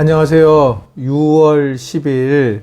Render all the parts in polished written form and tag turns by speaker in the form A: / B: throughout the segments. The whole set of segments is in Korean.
A: 안녕하세요. 6월 10일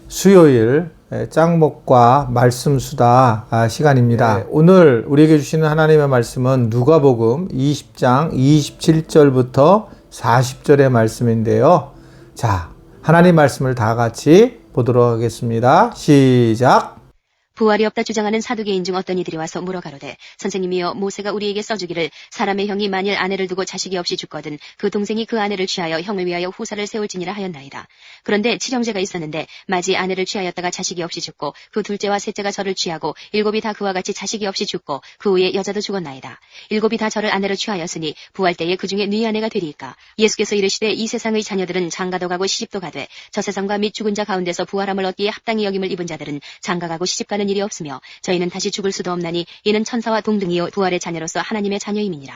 A: 수요일 짱목과 말씀수다 시간입니다. 오늘 우리에게 주시는 하나님의 말씀은 누가복음 20장 27절부터 40절의 말씀인데요. 자, 하나님 말씀을 다 같이 보도록 하겠습니다. 시작!
B: 부활이 없다 주장하는 사두개인 중 어떤 이들이 와서 물어가로되 선생님이여 모세가 우리에게 써주기를 사람의 형이 만일 아내를 두고 자식이 없이 죽거든 그 동생이 그 아내를 취하여 형을 위하여 후사를 세울지니라 하였나이다. 그런데 칠형제가 있었는데 마지 아내를 취하였다가 자식이 없이 죽고 그 둘째와 셋째가 저를 취하고 일곱이 다 그와 같이 자식이 없이 죽고 그 후에 여자도 죽었나이다. 일곱이 다 저를 아내로 취하였으니 부활 때에 그 중에 네 아내가 되리이까. 예수께서 이르시되 이 세상의 자녀들은 장가도 가고 시집도 가되 저 세상과 및 죽은 자 가운데서 부활함을 얻기에 합당히 여김을 입은 자들은 장가가고 시집가는 일이 없으며 저희는 다시 죽을 수도 없나니 이는 천사와 동등이요 부활의 자녀로서 하나님의 자녀임이니라.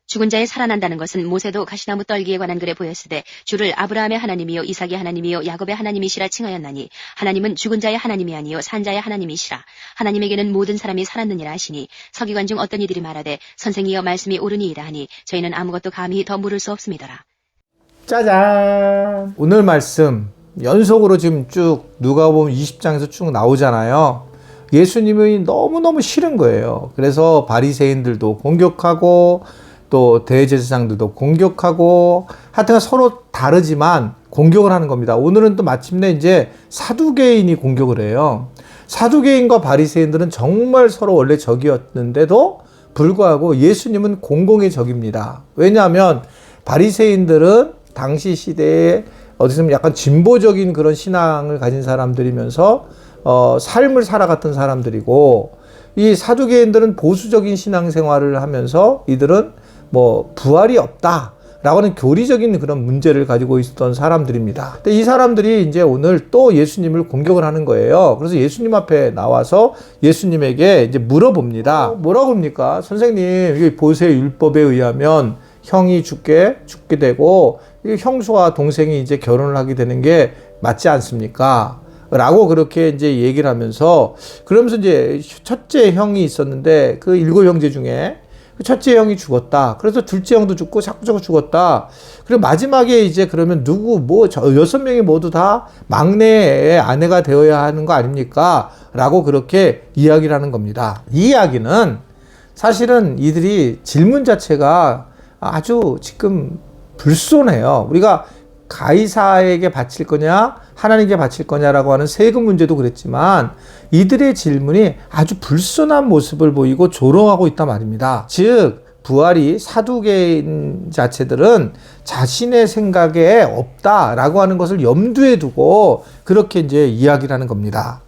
B: 죽은 자의 살아난다는 것은 모세도 가시나무 떨기에 관한 글에 보였으되 주를 아브라함의 하나님이요 이삭의 하나님이요 야곱의 하나님이시라 칭하였나니 하나님은 죽은 자의 하나님이 아니요 산 자의 하나님이시라. 하나님에게는 모든 사람이 살았느니라 하시니 서기관 중 어떤 이들이 말하되 선생이여 말씀이 옳으니이다 하니 저희는 아무것도 감히 더 물을 수 없음이더라.
A: 짜잔! 오늘 말씀 연속으로 지금 쭉 누가복음 20장에서 쭉 나오잖아요. 예수님이 너무너무 싫은 거예요. 그래서 바리새인들도 공격하고 또 대제사장들도 공격하고 하여튼 서로 다르지만 공격을 하는 겁니다. 오늘은 또 마침내 이제 사두개인이 공격을 해요. 사두개인과 바리새인들은 정말 서로 원래 적이었는데도 불구하고 예수님은 공공의 적입니다. 왜냐하면 바리새인들은 당시 시대에 어디서 보면 약간 진보적인 그런 신앙을 가진 사람들이면서 삶을 살아갔던 사람들이고 이 사두개인들은 보수적인 신앙생활을 하면서 이들은 뭐 부활이 없다라고 하는 교리적인 그런 문제를 가지고 있었던 사람들입니다. 근데 이 사람들이 이제 오늘 또 예수님을 공격을 하는 거예요. 그래서 예수님 앞에 나와서 예수님에게 이제 물어봅니다. 뭐라고 합니까? 선생님, 이게 보세 율법에 의하면 형이 죽게 되고 형수와 동생이 이제 결혼을 하게 되는 게 맞지 않습니까? 라고 그렇게 이제 얘기를 하면서 그러면서 이제 첫째 형이 있었는데 그 7형제 중에 그 첫째 형이 죽었다. 그래서 둘째 형도 죽고 자꾸 죽었다. 그리고 마지막에 이제 그러면 저 6명이 모두 다 막내의 아내가 되어야 하는 거 아닙니까? 라고 그렇게 이야기를 하는 겁니다. 이 이야기는 사실은 이들이 질문 자체가 아주 지금 불손해요. 우리가 가이사에게 바칠 거냐 하나님께 바칠 거냐라고 하는 세금 문제도 그랬지만 이들의 질문이 아주 불손한 모습을 보이고 조롱하고 있단 말입니다. 즉 부활이 사두개인 자체들은 자신의 생각에 없다라고 하는 것을 염두에 두고 그렇게 이제 이야기를 하는 겁니다.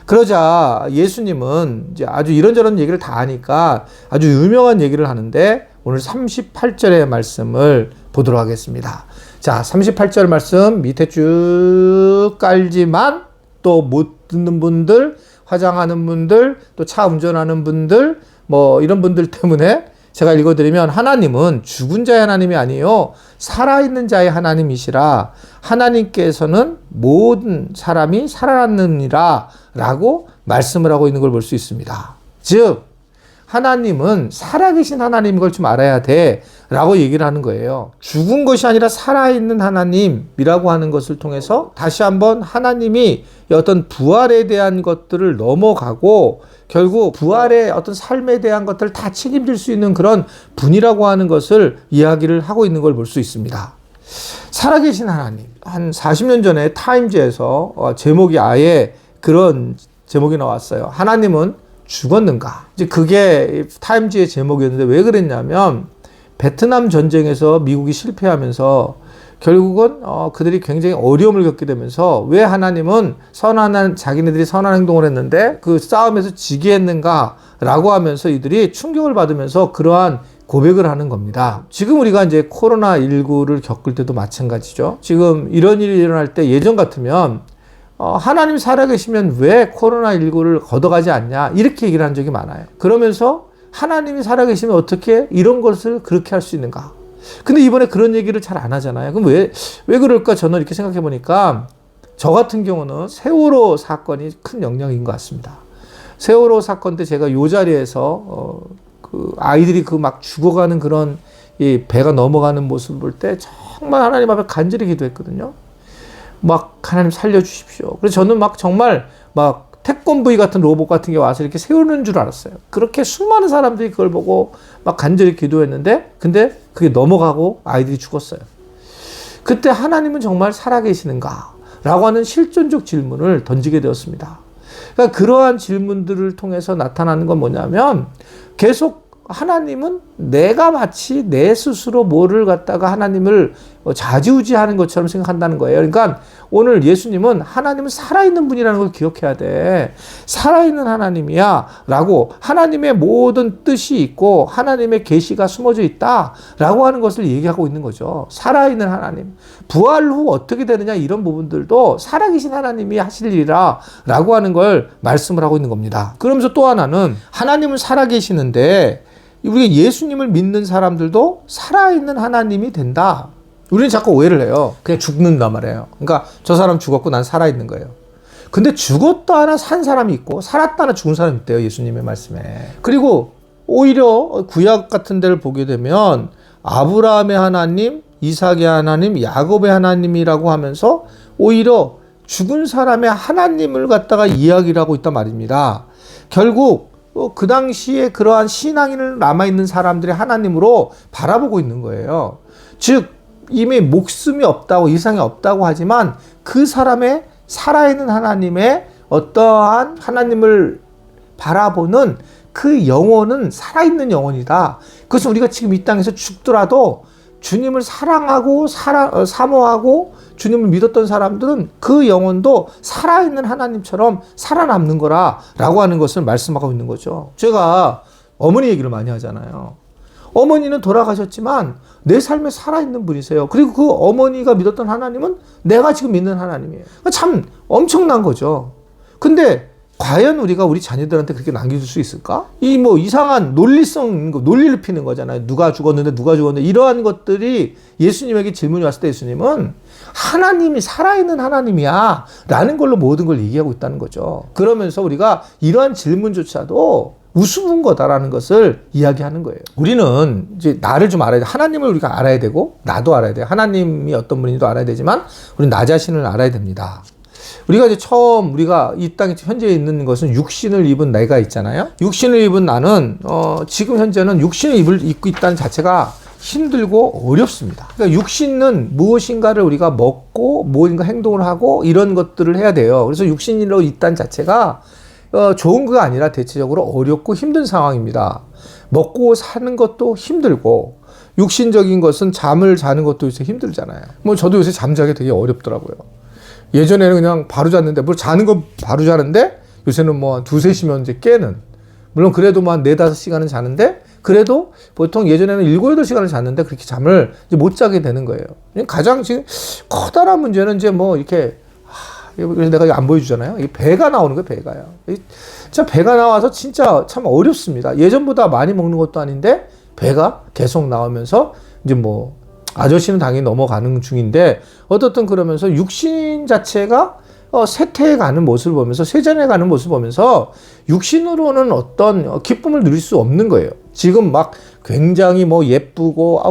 A: 그러자 예수님은 이제 아주 이런저런 얘기를 다 하니까 아주 유명한 얘기를 하는데 오늘 38절의 말씀을 보도록 하겠습니다. 자, 38절 말씀 밑에 쭉 깔지만 또 못 듣는 분들, 화장하는 분들, 또 차 운전하는 분들, 뭐 이런 분들 때문에 제가 읽어드리면 하나님은 죽은 자의 하나님이 아니요 살아있는 자의 하나님이시라. 하나님께서는 모든 사람이 살아났느니라 라고 말씀을 하고 있는 걸 볼 수 있습니다. 즉 하나님은 살아계신 하나님인 걸 좀 알아야 돼 라고 얘기를 하는 거예요. 죽은 것이 아니라 살아있는 하나님이라고 하는 것을 통해서 다시 한번 하나님이 어떤 부활에 대한 것들을 넘어가고 결국 부활의 어떤 삶에 대한 것들을 다 책임질 수 있는 그런 분이라고 하는 것을 이야기를 하고 있는 걸 볼 수 있습니다. 살아계신 하나님. 한 40년 전에 타임즈에서 제목이 아예 그런 제목이 나왔어요. 하나님은 죽었는가? 이제 그게 타임즈의 제목이었는데 왜 그랬냐면 베트남 전쟁에서 미국이 실패하면서 결국은 그들이 굉장히 어려움을 겪게 되면서 왜 하나님은 자기네들이 선한 행동을 했는데 그 싸움에서 지게 했는가라고 하면서 이들이 충격을 받으면서 그러한 고백을 하는 겁니다. 지금 우리가 이제 코로나19를 겪을 때도 마찬가지죠. 지금 이런 일이 일어날 때 예전 같으면 하나님 살아계시면 왜 코로나19를 걷어가지 않냐 이렇게 얘기를 한 적이 많아요. 그러면서 하나님이 살아계시면 어떻게 이런 것을 그렇게 할 수 있는가. 근데 이번에 그런 얘기를 잘 안 하잖아요. 그럼 왜 그럴까 저는 이렇게 생각해 보니까 저 같은 경우는 세월호 사건이 큰 영향인 것 같습니다. 세월호 사건 때 제가 이 자리에서 그 아이들이 그 막 죽어가는 그런 이 배가 넘어가는 모습을 볼 때 정말 하나님 앞에 간절히 기도했거든요. 막 하나님 살려주십시오. 그래서 저는 막 정말 막 태권브이 같은 로봇 같은 게 와서 이렇게 세우는 줄 알았어요. 그렇게 수많은 사람들이 그걸 보고 막 간절히 기도했는데 근데 그게 넘어가고 아이들이 죽었어요. 그때 하나님은 정말 살아계시는가? 라고 하는 실존적 질문을 던지게 되었습니다. 그러니까 그러한 질문들을 통해서 나타나는 건 뭐냐면 계속 하나님은 내가 마치 내 스스로 뭐를 갖다가 하나님을 좌지우지하는 것처럼 생각한다는 거예요. 그러니까 오늘 예수님은 하나님은 살아있는 분이라는 걸 기억해야 돼. 살아있는 하나님이야 라고 하나님의 모든 뜻이 있고 하나님의 계시가 숨어져 있다 라고 하는 것을 얘기하고 있는 거죠. 살아있는 하나님. 부활 후 어떻게 되느냐 이런 부분들도 살아계신 하나님이 하실 일이라 라고 하는 걸 말씀을 하고 있는 겁니다. 그러면서 또 하나는 하나님은 살아계시는데 우리가 예수님을 믿는 사람들도 살아있는 하나님이 된다. 우리는 자꾸 오해를 해요. 그냥 죽는단 말이에요. 그러니까 저 사람 죽었고 난 살아있는 거예요. 근데 죽었다 하나 산 사람이 있고 살았다 하나 죽은 사람이 있대요. 예수님의 말씀에. 그리고 오히려 구약 같은 데를 보게 되면 아브라함의 하나님, 이삭의 하나님, 야곱의 하나님이라고 하면서 오히려 죽은 사람의 하나님을 갖다가 이야기를 하고 있단 말입니다. 결국 그 당시에 그러한 신앙인을 남아있는 사람들의 하나님으로 바라보고 있는 거예요. 즉 이미 목숨이 없다고 이상이 없다고 하지만 그 사람의 살아있는 하나님의 어떠한 하나님을 바라보는 그 영혼은 살아있는 영혼이다. 그것은 우리가 지금 이 땅에서 죽더라도 주님을 사랑하고 사모하고 주님을 믿었던 사람들은 그 영혼도 살아있는 하나님처럼 살아남는 거라 라고 하는 것을 말씀하고 있는 거죠. 제가 어머니 얘기를 많이 하잖아요. 어머니는 돌아가셨지만 내 삶에 살아있는 분이세요. 그리고 그 어머니가 믿었던 하나님은 내가 지금 믿는 하나님이에요. 참 엄청난 거죠. 근데 과연 우리가 우리 자녀들한테 그렇게 남겨줄 수 있을까? 이 뭐 이상한 논리를 피는 거잖아요. 누가 죽었는데 이러한 것들이 예수님에게 질문이 왔을 때 예수님은 하나님이 살아있는 하나님이야 라는 걸로 모든 걸 얘기하고 있다는 거죠. 그러면서 우리가 이러한 질문조차도 우스운 거다라는 것을 이야기하는 거예요. 우리는 이제 나를 좀 알아야 돼. 하나님을 우리가 알아야 되고 나도 알아야 돼. 하나님이 어떤 분인지도 알아야 되지만 우리는 나 자신을 알아야 됩니다. 우리가 이제 처음 우리가 이 땅에 현재 있는 것은 육신을 입은 내가 있잖아요. 육신을 입은 나는 지금 현재는 육신을 입고 있다는 자체가 힘들고 어렵습니다. 그러니까 육신은 무엇인가를 우리가 먹고 무엇인가 행동을 하고 이런 것들을 해야 돼요. 그래서 육신으로 있다는 자체가 좋은 거가 아니라 대체적으로 어렵고 힘든 상황입니다. 먹고 사는 것도 힘들고 육신적인 것은 잠을 자는 것도 요새 힘들잖아요. 뭐 저도 요새 잠자기 되게 어렵더라고요. 예전에는 그냥 바로 잤는데, 뭐 자는 건 바로 자는데, 요새는 뭐 한 2-3시면 이제 깨는. 물론 그래도 뭐 한 4-5시간은 자는데, 그래도 보통 예전에는 7-8시간을 잤는데, 그렇게 잠을 이제 못 자게 되는 거예요. 가장 지금 커다란 문제는 이제 뭐 이렇게, 내가 이거 안 보여주잖아요. 이 배가 나오는 거예요, 배가요. 진짜 배가 나와서 진짜 참 어렵습니다. 예전보다 많이 먹는 것도 아닌데, 배가 계속 나오면서, 이제 뭐, 아저씨는 당연히 넘어가는 중인데 어떻든 그러면서 육신 자체가 쇠퇴해 가는 모습을 보면서 쇠전해 가는 모습을 보면서 육신으로는 어떤 기쁨을 누릴 수 없는 거예요. 지금 막 굉장히 뭐 예쁘고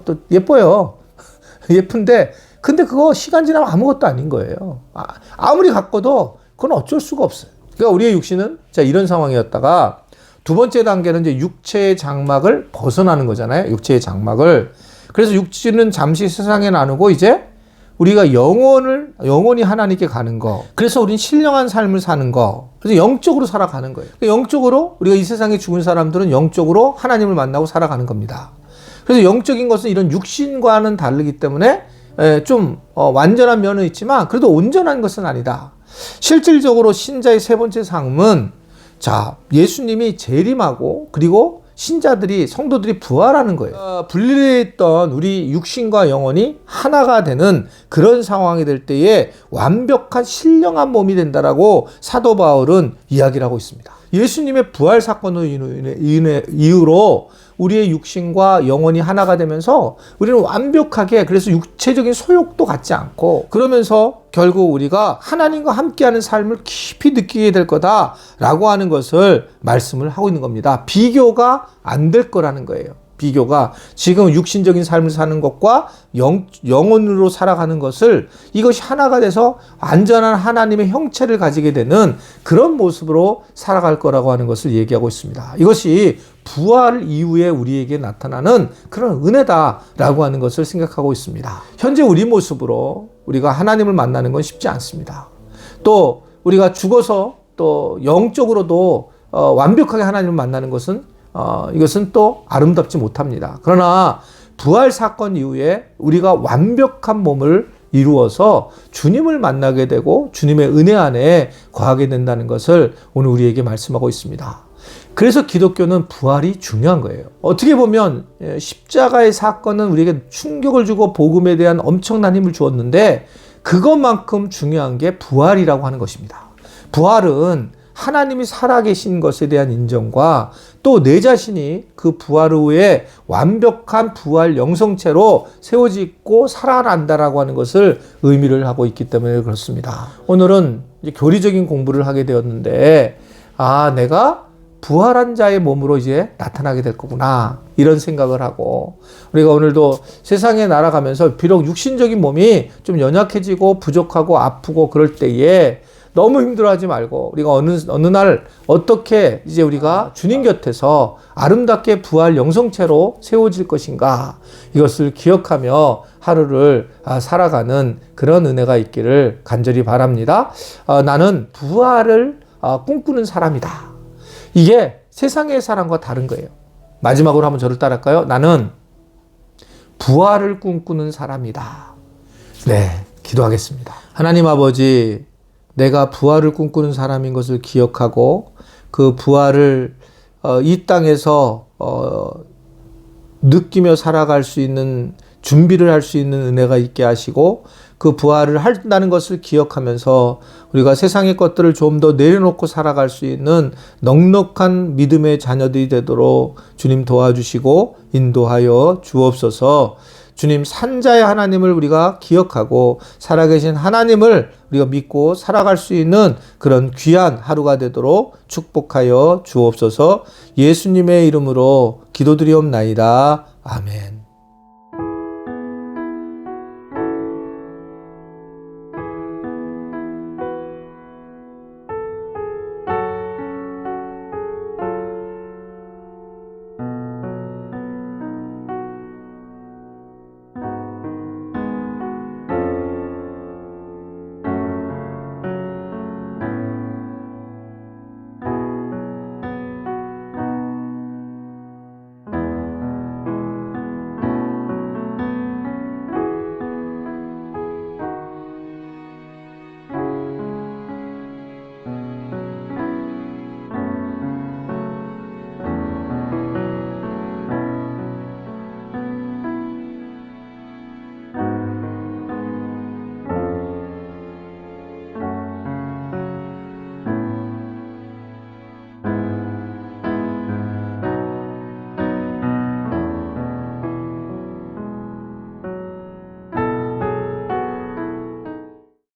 A: 또 예뻐요. 예쁜데 근데 그거 시간 지나면 아무것도 아닌 거예요. 아무리 가꿔도 그건 어쩔 수가 없어요. 그러니까 우리의 육신은 자 이런 상황이었다가 두 번째 단계는 이제 육체의 장막을 벗어나는 거잖아요. 육체의 장막을. 그래서 육신은 잠시 세상에 나누고 이제 우리가 영원히 하나님께 가는 거. 그래서 우리는 신령한 삶을 사는 거. 그래서 영적으로 살아가는 거예요. 그러니까 영적으로 우리가 이 세상에 죽은 사람들은 영적으로 하나님을 만나고 살아가는 겁니다. 그래서 영적인 것은 이런 육신과는 다르기 때문에 좀 완전한 면은 있지만 그래도 온전한 것은 아니다. 실질적으로 신자의 세 번째 삶은 자 예수님이 재림하고 그리고 신자들이 성도들이 부활하는 거예요. 분리했던 우리 육신과 영혼이 하나가 되는 그런 상황이 될 때에 완벽한 신령한 몸이 된다라고 사도 바울은 이야기를 하고 있습니다. 예수님의 부활 사건으로 이후로 우리의 육신과 영혼이 하나가 되면서 우리는 완벽하게 그래서 육체적인 소욕도 갖지 않고 그러면서 결국 우리가 하나님과 함께하는 삶을 깊이 느끼게 될 거다라고 하는 것을 말씀을 하고 있는 겁니다. 비교가 안 될 거라는 거예요. 비교가 지금 육신적인 삶을 사는 것과 영혼으로 살아가는 것을 이것이 하나가 돼서 완전한 하나님의 형체를 가지게 되는 그런 모습으로 살아갈 거라고 하는 것을 얘기하고 있습니다. 이것이 부활 이후에 우리에게 나타나는 그런 은혜다라고 하는 것을 생각하고 있습니다. 현재 우리 모습으로 우리가 하나님을 만나는 건 쉽지 않습니다. 또 우리가 죽어서 또 영적으로도 완벽하게 하나님을 만나는 것은 이것은 또 아름답지 못합니다. 그러나 부활 사건 이후에 우리가 완벽한 몸을 이루어서 주님을 만나게 되고 주님의 은혜 안에 거하게 된다는 것을 오늘 우리에게 말씀하고 있습니다. 그래서 기독교는 부활이 중요한 거예요. 어떻게 보면 십자가의 사건은 우리에게 충격을 주고 복음에 대한 엄청난 힘을 주었는데 그것만큼 중요한 게 부활이라고 하는 것입니다. 부활은 하나님이 살아계신 것에 대한 인정과 또 내 자신이 그 부활 후에 완벽한 부활 영성체로 세워지고 살아난다라고 하는 것을 의미를 하고 있기 때문에 그렇습니다. 오늘은 이제 교리적인 공부를 하게 되었는데 내가 부활한 자의 몸으로 이제 나타나게 될 거구나 이런 생각을 하고 우리가 오늘도 세상에 날아가면서 비록 육신적인 몸이 좀 연약해지고 부족하고 아프고 그럴 때에 너무 힘들어하지 말고 우리가 어느 날 어떻게 이제 우리가 주님 곁에서 아름답게 부활 영성체로 세워질 것인가 이것을 기억하며 하루를 살아가는 그런 은혜가 있기를 간절히 바랍니다. 나는 부활을 꿈꾸는 사람이다. 이게 세상의 사람과 다른 거예요. 마지막으로 한번 저를 따라할까요? 나는 부활을 꿈꾸는 사람이다. 네, 기도하겠습니다. 하나님 아버지, 내가 부활을 꿈꾸는 사람인 것을 기억하고 그 부활을 이 땅에서 느끼며 살아갈 수 있는 준비를 할 수 있는 은혜가 있게 하시고 그 부활을 한다는 것을 기억하면서 우리가 세상의 것들을 좀 더 내려놓고 살아갈 수 있는 넉넉한 믿음의 자녀들이 되도록 주님 도와주시고 인도하여 주옵소서. 주님 산자의 하나님을 우리가 기억하고 살아계신 하나님을 우리가 믿고 살아갈 수 있는 그런 귀한 하루가 되도록 축복하여 주옵소서. 예수님의 이름으로 기도드리옵나이다. 아멘.